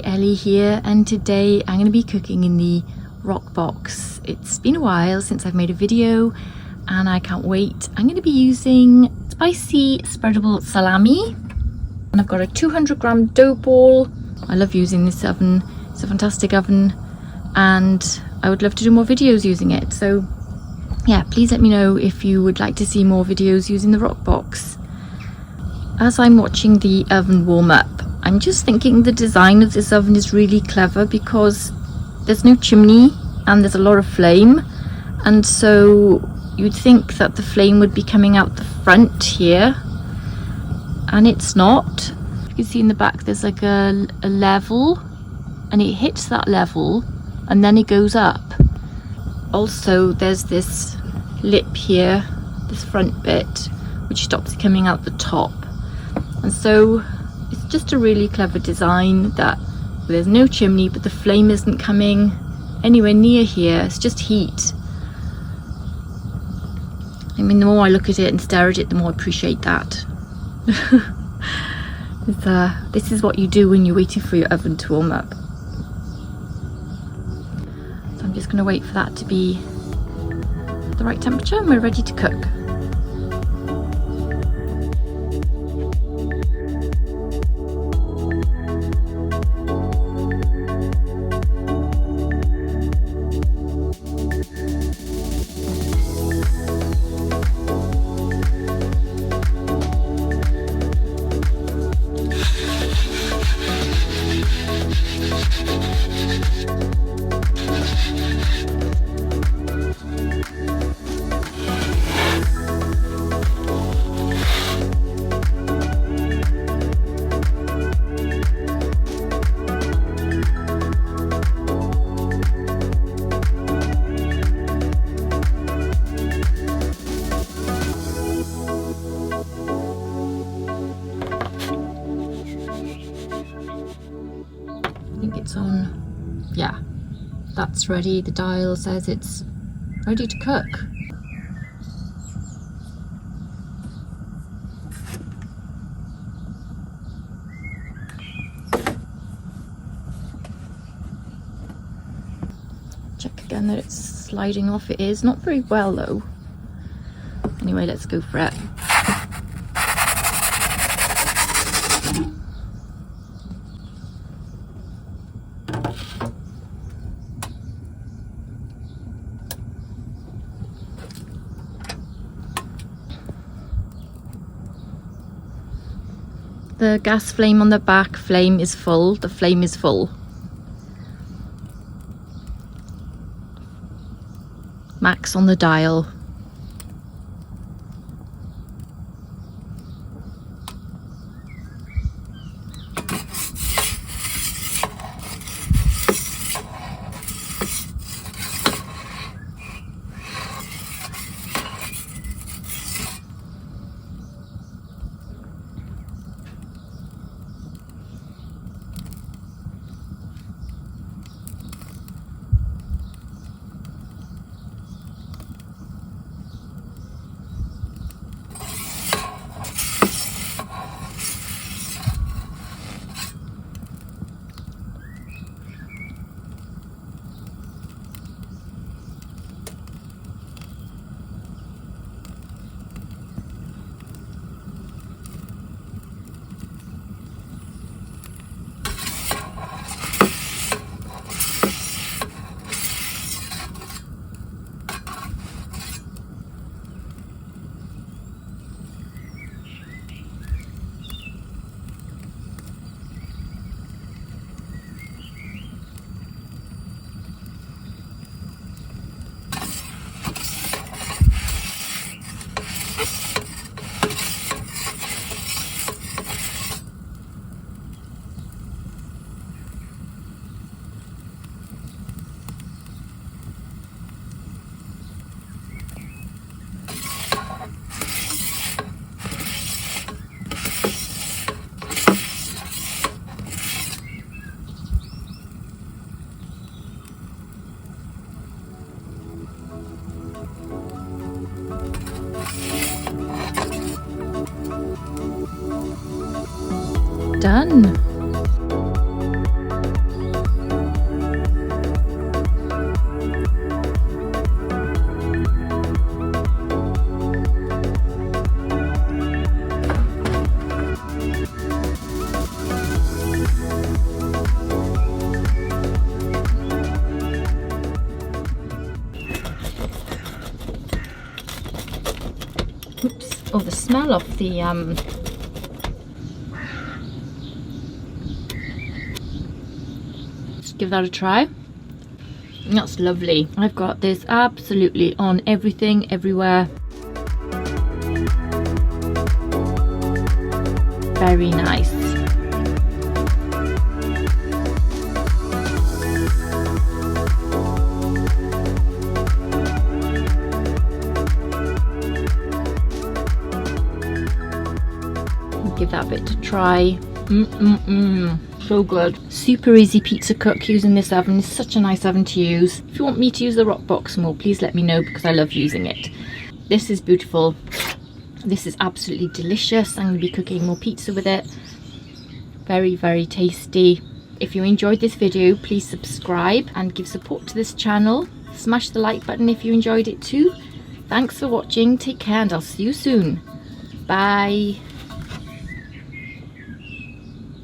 Ellie here, and today I'm going to be cooking in the rock box. It's been a while since I've made a video and I can't wait. I'm going to be using spicy spreadable salami, and I've got a 200-gram dough ball. I love using this oven, it's a fantastic oven, and I would love to do more videos using it. So yeah, please let me know if you would like to see more videos using the rock box. As I'm watching the oven warm up, I'm just thinking the design of this oven is really clever because there's no chimney and there's a lot of flame, and so you'd think that the flame would be coming out the front here, and it's not. You can see in the back there's like a level, and it hits that level and then it goes up. Also there's this lip here, this front bit, which stops it coming out the top. And so it's just a really clever design that there's no chimney, but the flame isn't coming anywhere near here, it's just heat. I mean, the more I look at it and stare at it, the more I appreciate that. This is what you do when you're waiting for your oven to warm up. So I'm just going to wait for that to be the right temperature and we're ready to cook. I think it's on, yeah, that's ready. The dial says it's ready to cook. Check again that it's sliding off. It is, not very well though. Anyway, let's go for it. The gas flame on the back flame is full. The flame is full. Max on the dial. Done. Oh, the smell of the let's give that a try. That's lovely. I've got this absolutely on everything, everywhere. Very nice. Give that a bit to try. So good. Super easy pizza cook using this oven. It's such a nice oven to use. If you want me to use the rock box more, please let me know, because I love using it. This is beautiful. This is absolutely delicious. I'm going to be cooking more pizza with it. Very, very tasty. If you enjoyed this video, please subscribe and give support to this channel. Smash the like button if you enjoyed it too. Thanks for watching. Take care, and I'll see you soon. Bye.